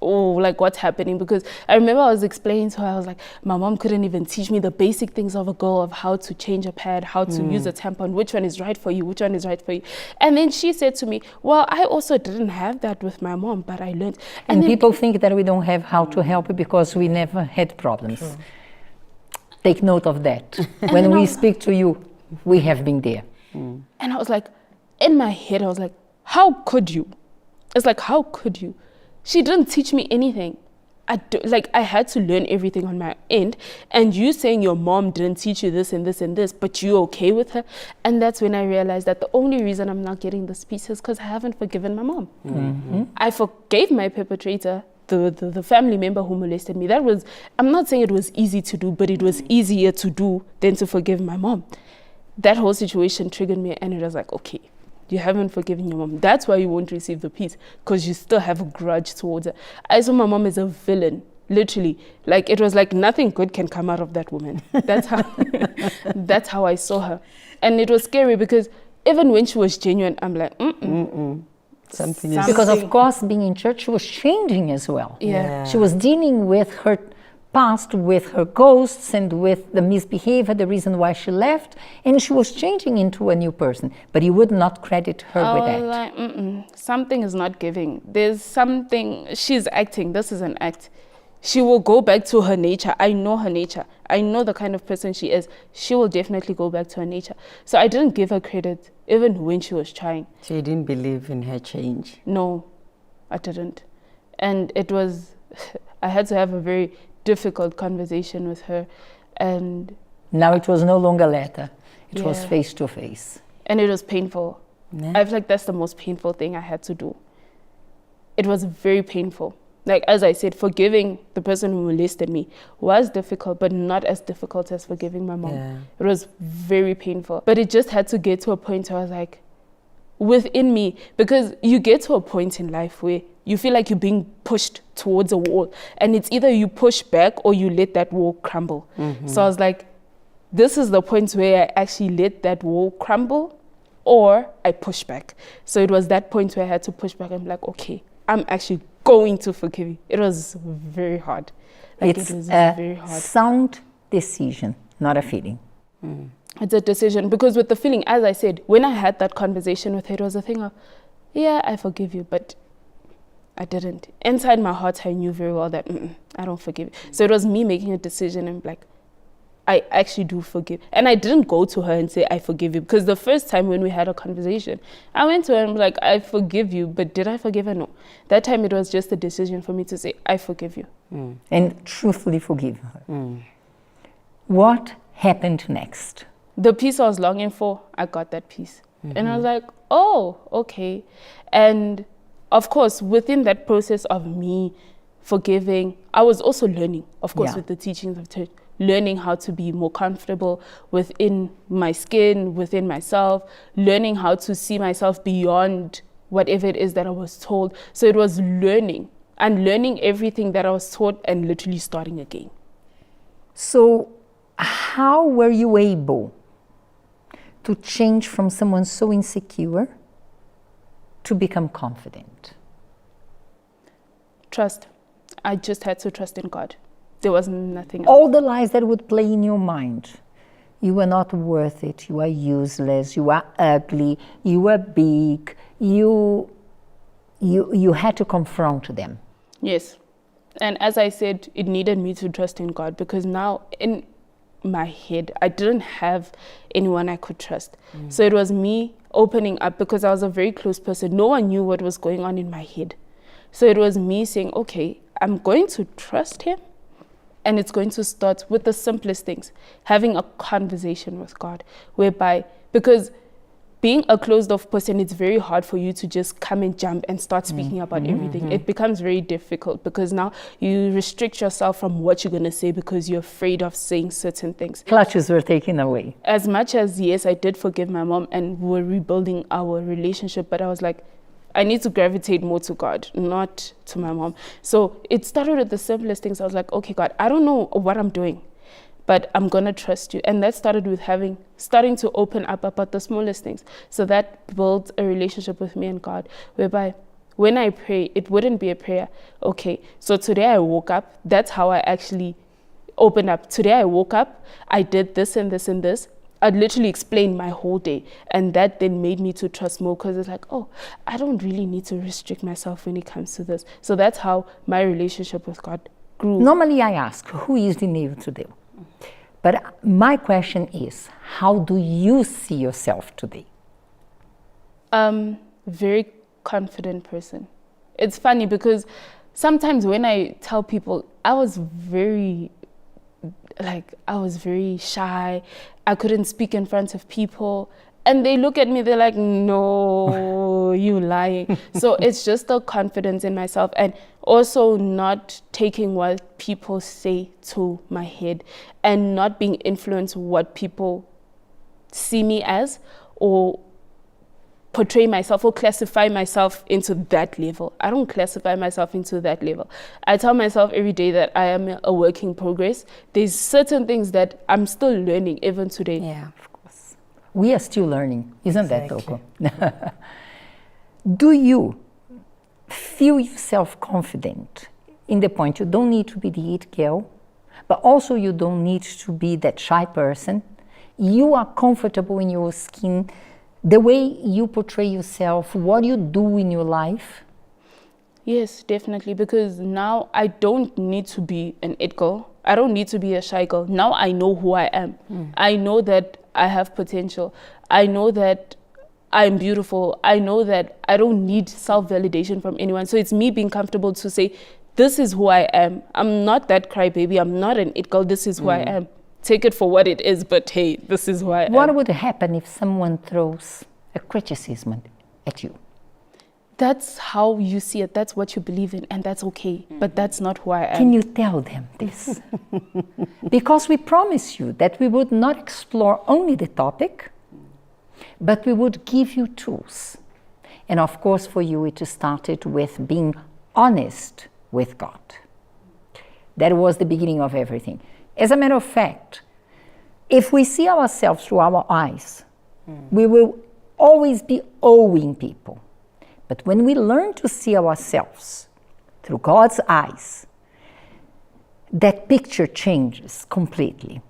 oh, like what's happening? Because I remember I was explaining to her, I was like, my mom couldn't even teach me the basic things of a girl, of how to change a pad, how to use a tampon, which one is right for you, which one is right for you. And then she said to me, well, I also didn't have that with my mom, but I learned.
And people think that we don't have how to help because we never had problems. True. Take note of that. When we speak to you, we have been there.
And I was like, in my head, I was like, how could you? It's like, how could you? She didn't teach me anything. I had to learn everything on my end. And you saying your mom didn't teach you this and this and this, but you okay with her? And that's when I realized that the only reason I'm not getting this piece is because I haven't forgiven my mom. I forgave my perpetrator, the family member who molested me. I'm not saying it was easy to do, but it was easier to do than to forgive my mom. That whole situation triggered me, and it was like, okay, you haven't forgiven your mom. That's why you won't receive the peace, because you still have a grudge towards her. I saw my mom as a villain, literally. Like, it was like nothing good can come out of that woman. That's how I saw her. And it was scary because even when she was genuine, I'm like,
Something
because of course, being in church, she was changing as well.
Yeah.
She was dealing with her past, with her ghosts, and with the misbehavior, the reason why she left, and she was changing into a new person. But you would not credit her with that.
Like, something is not giving. There's something, she's acting. This is an act. She will go back to her nature. I know her nature. I know the kind of person she is. She will definitely go back to her nature. So I didn't give her credit, even when she was trying.
So you didn't believe in her change?
No, I didn't. And it was, I had to have a very difficult conversation with her. And
now it was no longer letter. It was face to face.
And it was painful.
Yeah.
I feel like that's the most painful thing I had to do. It was very painful. Like, as I said, forgiving the person who molested me was difficult, but not as difficult as forgiving my mom.
Yeah.
It was very painful. But it just had to get to a point where I was like, within me, because you get to a point in life where you feel like you're being pushed towards a wall, and it's either you push back or you let that wall crumble. So I was like, this is the point where I actually let that wall crumble, or I push back. So it was that point where I had to push back. I'm like, okay, I'm actually going to forgive you. It was very hard. Like,
It's
it was
a
very hard.
sound decision, not a feeling.
It's a decision, because with the feeling, as I said, when I had that conversation with her, it was a thing of, yeah, I forgive you, but I didn't. Inside my heart, I knew very well that I don't forgive you. So it was me making a decision, and like, I actually do forgive. And I didn't go to her and say, I forgive you. Because the first time when we had a conversation, I went to her and was like, I forgive you. But did I forgive her? No. That time it was just a decision for me to say, I forgive you.
And truthfully forgive her. What happened next?
The peace I was longing for, I got that peace. And I was like, oh, okay. And of course, within that process of me forgiving, I was also learning, of course, with the teachings of church, learning how to be more comfortable within my skin, within myself, learning how to see myself beyond whatever it is that I was told. So it was learning and learning everything that I was taught and literally starting again.
So how were you able to change from someone so insecure to become confident?
Trust. I just had to trust in God. There was nothing else.
All the lies that would play in your mind. You are not worth it. You are useless. You are ugly. You are big. You had to confront them.
Yes. And as I said, it needed me to trust in God, because now in my head, I didn't have anyone I could trust. So it was me opening up, because I was a very close person. No one knew what was going on in my head. So it was me saying, okay, I'm going to trust him. And it's going to start with the simplest things, having a conversation with God, whereby, because being a closed off person, it's very hard for you to just come and jump and start speaking about everything. It becomes very difficult, because now you restrict yourself from what you're going to say because you're afraid of saying certain things.
Clutches were taken away.
As much as, yes, I did forgive my mom and we're rebuilding our relationship, but I was like, I need to gravitate more to God, not to my mom. So it started with the simplest things. I was like, okay, God, I don't know what I'm doing. but I'm going to trust you. And that started with starting to open up about the smallest things. So that built a relationship with me and God, whereby when I pray, it wouldn't be a prayer. Okay, so today I woke up. That's how I actually opened up. Today I woke up, I did this and this and this. I'd literally explain my whole day. And that then made me to trust more, because it's like, oh, I don't really need to restrict myself when it comes to this. So that's how my relationship with God grew.
Normally I ask, who is the nail today? But my question is, how do you see yourself today?
Very confident person. It's funny because sometimes when I tell people, I was very shy. I couldn't speak in front of people. And they look at me, they're like, no, you lying. So it's just the confidence in myself, and also not taking what people say to my head, and not being influenced what people see me as, or portray myself or classify myself into that level. I don't classify myself into that level. I tell myself every day that I am a work in progress. There's certain things that I'm still learning even today.
Yeah.
Of course. We are still learning, isn't
Exactly.
that, Toko? Do you feel yourself confident in the point you don't need to be the it girl, but also you don't need to be that shy person? You are comfortable in your skin, the way you portray yourself, what you do in your life?
Yes, definitely, because now I don't need to be an it girl. I don't need to be a shy girl. Now I know who I am. I know that I have potential. I know that I'm beautiful. I know that I don't need self-validation from anyone. So it's me being comfortable to say, this is who I am. I'm not that crybaby. I'm not an it girl. This is who I am. Take it for what it is, but hey, this is who I am.
What would happen if someone throws a criticism at you?
That's how you see it. That's what you believe in, and that's okay. But that's not who I am.
Can you tell them this? Because we promised you that we would not explore only the topic, but we would give you tools. And of course, for you, it started with being honest with God. That was the beginning of everything. As a matter of fact, if we see ourselves through our eyes, we will always be owing people. But when we learn to see ourselves through God's eyes, that picture changes completely.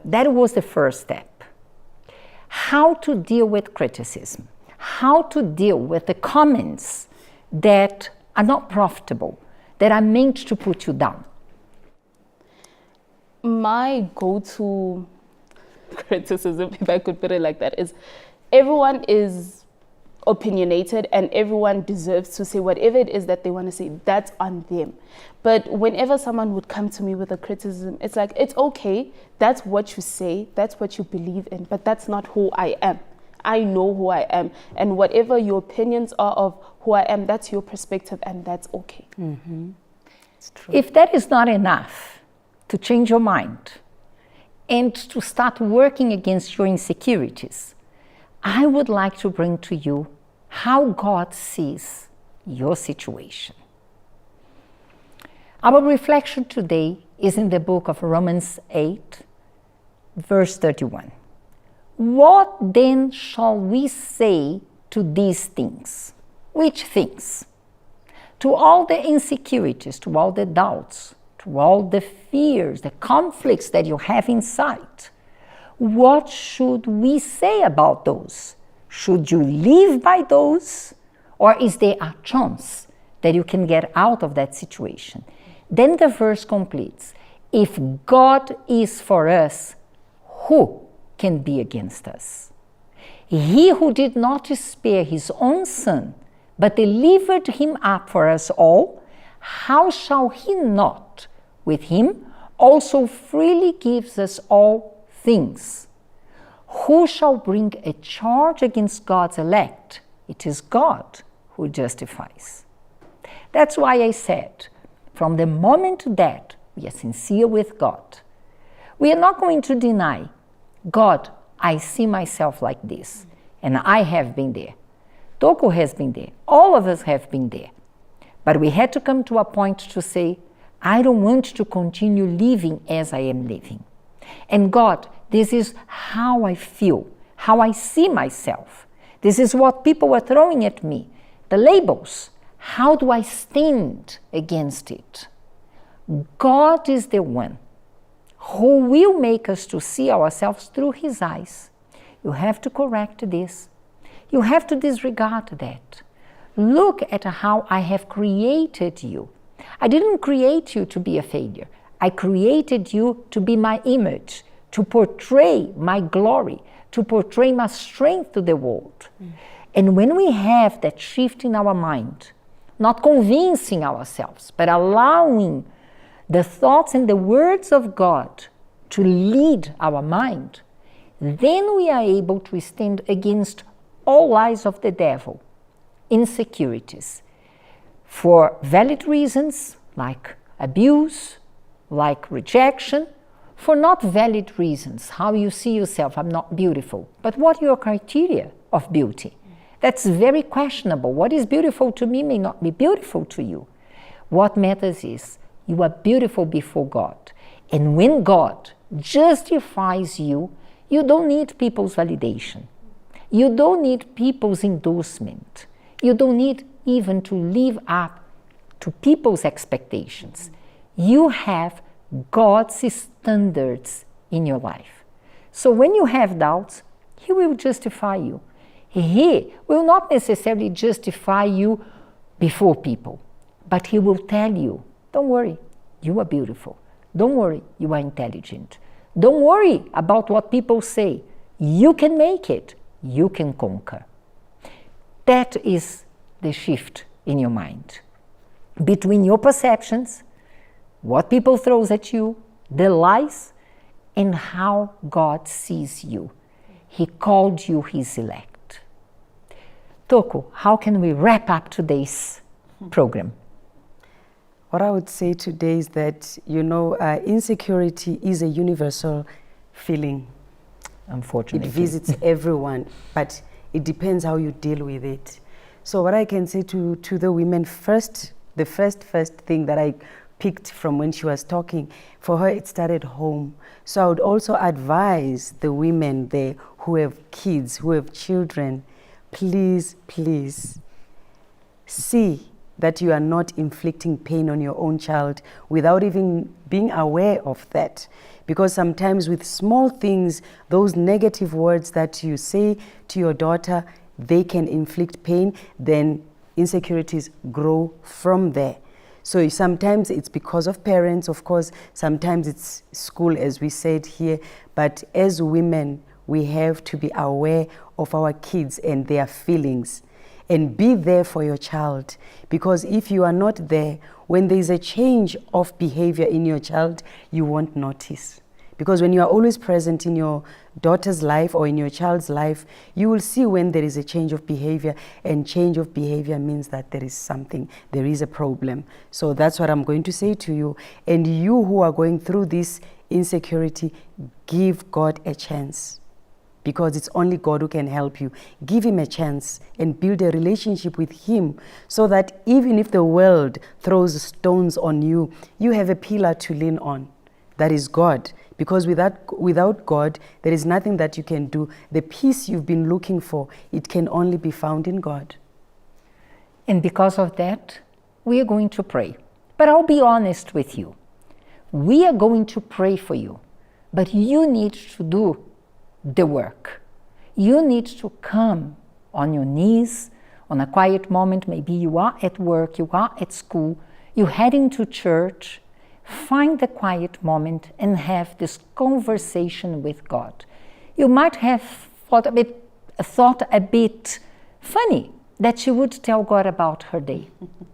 That was the first step. How to deal with criticism, how to deal with the comments that are not profitable, that are meant to put you down.
My go-to criticism, if I could put it like that, is everyone is opinionated and everyone deserves to say whatever it is that they want to say. That's on them. But whenever someone would come to me with a criticism, it's like, it's okay. That's what you say. That's what you believe in. But that's not who I am. I know who I am. And whatever your opinions are of who I am, that's your perspective, and that's okay.
It's true.
If that is not enough to change your mind and to start working against your insecurities, I would like to bring to you how God sees your situation. Our reflection today is in the book of Romans 8, verse 31. What then shall we say to these things? Which things? To all the insecurities, to all the doubts, to all the fears, the conflicts that you have inside. What should we say about those? Should you live by those? Or is there a chance that you can get out of that situation? Then the verse completes, if God is for us, who can be against us? He who did not spare his own son, but delivered him up for us all, how shall he not with him also freely gives us all things? Who shall bring a charge against God's elect? It is God who justifies. That's why I said, from the moment that we are sincere with God, we are not going to deny, God, I see myself like this, and I have been there. Toko has been there. All of us have been there. But we had to come to a point to say, I don't want to continue living as I am living. And God, this is how I feel, how I see myself. This is what people are throwing at me. The labels. How do I stand against it? God is the one who will make us to see ourselves through his eyes. You have to correct this. You have to disregard that. Look at how I have created you. I didn't create you to be a failure. I created you to be my image, to portray my glory, to portray my strength to the world. And when we have that shift in our mind, not convincing ourselves, but allowing the thoughts and the words of God to lead our mind, then we are able to stand against all lies of the devil, insecurities, for valid reasons like abuse, like rejection, for not valid reasons, how you see yourself, I'm not beautiful. But what are your criteria of beauty? That's very questionable. What is beautiful to me may not be beautiful to you. What matters is you are beautiful before God. And when God justifies you, you don't need people's validation. You don't need people's endorsement. You don't need even to live up to people's expectations. You have God's standards in your life. So when you have doubts, He will justify you. He will not necessarily justify you before people, but He will tell you, don't worry, you are beautiful. Don't worry, you are intelligent. Don't worry about what people say. You can make it. You can conquer. That is the shift in your mind. Between your perceptions, what people throw at you, the lies, and how God sees you. He called you His elect. Toko, how can we wrap up today's program?
What I would say today is that, insecurity is a universal feeling.
Unfortunately.
It visits everyone, but it depends how you deal with it. So what I can say to the women first, the first thing that I picked from when she was talking, for her it started home. So I would also advise the women there who have kids, who have children, please see that you are not inflicting pain on your own child without even being aware of that. Because sometimes with small things, those negative words that you say to your daughter, they can inflict pain, then insecurities grow from there. So sometimes it's because of parents, of course, sometimes it's school, as we said here, but as women, we have to be aware of our kids and their feelings. And be there for your child, because if you are not there, when there is a change of behavior in your child, you won't notice. Because when you are always present in your daughter's life or in your child's life, you will see when there is a change of behavior, and change of behavior means that there is something, there is a problem. So that's what I'm going to say to you. And you who are going through this insecurity, give God a chance. Because it's only God who can help you. Give Him a chance and build a relationship with Him, so that even if the world throws stones on you, you have a pillar to lean on. That is God. Because without God, there is nothing that you can do. The peace you've been looking for, it can only be found in God.
And because of that, we are going to pray. But I'll be honest with you. We are going to pray for you, but you need to do the work. You need to come on your knees, on a quiet moment. Maybe you are at work, you are at school, you're heading to church. Find the quiet moment and have this conversation with God. You might have thought a bit funny that she would tell God about her day,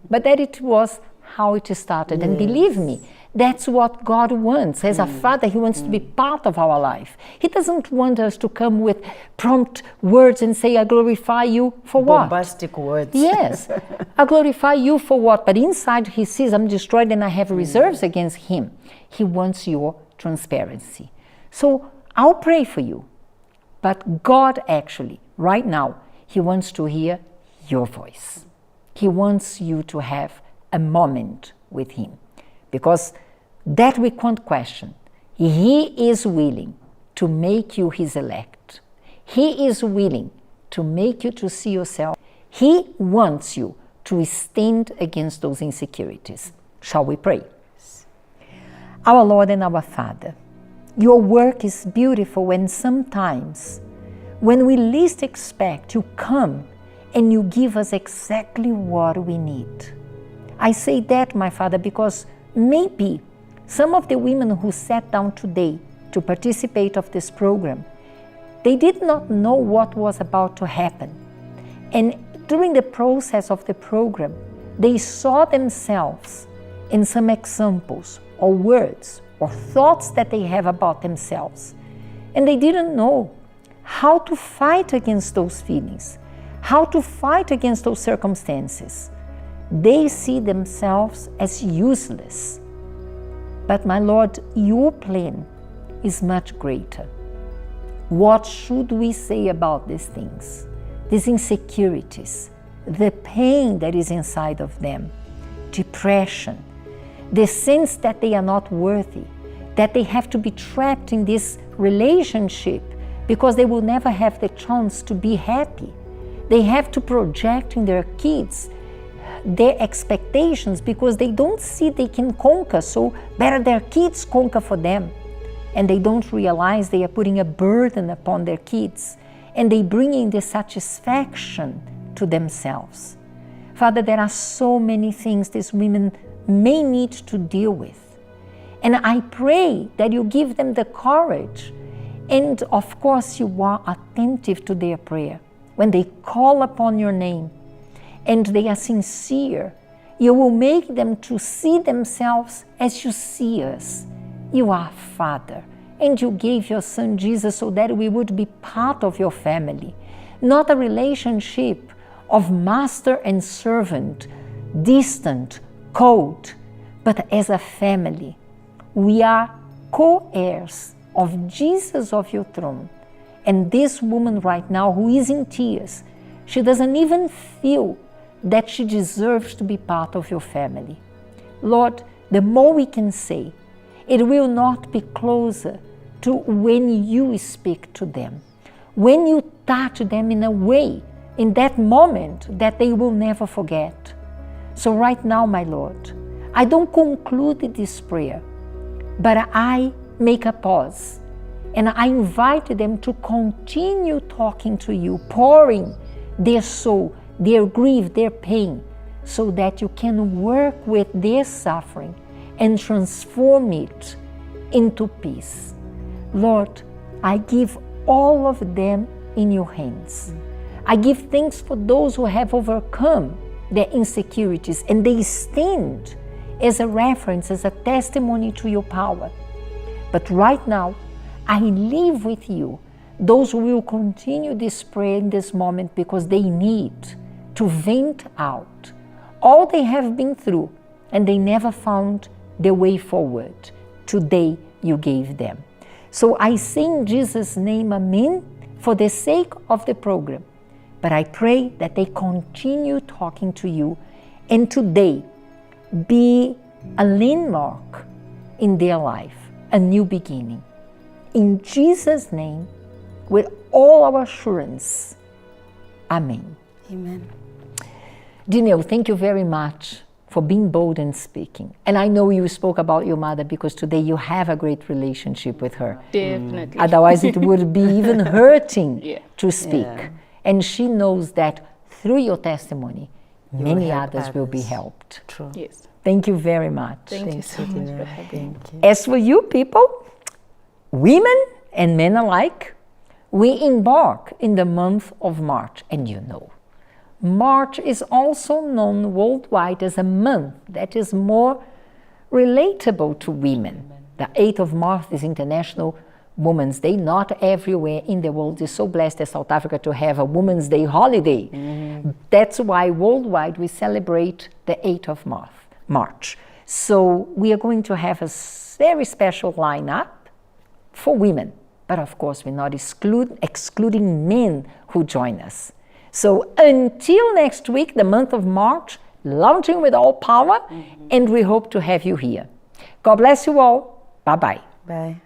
but that it was how it started. Yes. And believe me, that's what God wants. As a father, He wants to be part of our life. He doesn't want us to come with prompt words and say, I glorify you for what?
Bombastic words.
Yes, I glorify you for what? But inside He sees I'm destroyed and I have reserves against Him. He wants your transparency. So I'll pray for you. But God actually, right now, He wants to hear your voice. He wants you to have a moment with Him. Because that we can't question. He is willing to make you his elect. He is willing to make you to see yourself. He wants you to stand against those insecurities. Shall we pray? Our Lord and our Father, your work is beautiful, and sometimes when we least expect, you come and you give us exactly what we need. I say that, my Father, because maybe some of the women who sat down today to participate of this program, they did not know what was about to happen. And during the process of the program, they saw themselves in some examples or words or thoughts that they have about themselves. And they didn't know how to fight against those feelings, how to fight against those circumstances. They see themselves as useless. But my Lord, your plan is much greater. What should we say about these things? These insecurities, the pain that is inside of them, depression, the sense that they are not worthy, that they have to be trapped in this relationship because they will never have the chance to be happy. They have to project in their kids their expectations because they don't see they can conquer, so better their kids conquer for them. And they don't realize they are putting a burden upon their kids, and they bring in dissatisfaction to themselves. Father, there are so many things these women may need to deal with. And I pray that you give them the courage. And of course, you are attentive to their prayer. When they call upon your name and they are sincere, you will make them to see themselves as you see us. You are Father, and you gave your Son Jesus so that we would be part of your family, not a relationship of master and servant, distant, cold, but as a family. We are co-heirs of Jesus of your throne. And this woman right now who is in tears, she doesn't even feel that she deserves to be part of your family. Lord, the more we can say, it will not be closer to when you speak to them, when you touch them in a way, in that moment, that they will never forget. So right now, my Lord, I don't conclude this prayer, but I make a pause and I invite them to continue talking to you, pouring their soul, their grief, their pain, so that you can work with their suffering and transform it into peace. Lord, I give all of them in your hands. I give thanks for those who have overcome their insecurities and they stand as a reference, as a testimony to your power. But right now, I leave with you those who will continue this prayer in this moment because they need to vent out all they have been through and they never found the way forward. Today you gave them. So I say in Jesus' name, amen, for the sake of the program. But I pray that they continue talking to you and today be a landmark in their life, a new beginning. In Jesus' name, with all our assurance, amen.
Amen.
Dineo, thank you very much for being bold and speaking. And I know you spoke about your mother because today you have a great relationship with her.
Definitely.
Otherwise it would be even hurting
Yeah.
to speak.
Yeah.
And she knows that through your testimony, many
help
others will be
others.
helped.
True.
Yes.
Thank you very much.
Thank you so much for having me.
Thank you.
As for you people, women and men alike, we embark in the month of March. And you know, March is also known worldwide as a month that is more relatable to women. The 8th of March is International Women's Day. Not everywhere in the world is so blessed as South Africa to have a Women's Day holiday. That's why worldwide we celebrate the 8th of March. So we are going to have a very special lineup for women. But of course, we're not excluding men who join us. So until next week, the month of March, launching with all power, and we hope to have you here. God bless you all. Bye-bye.
Bye.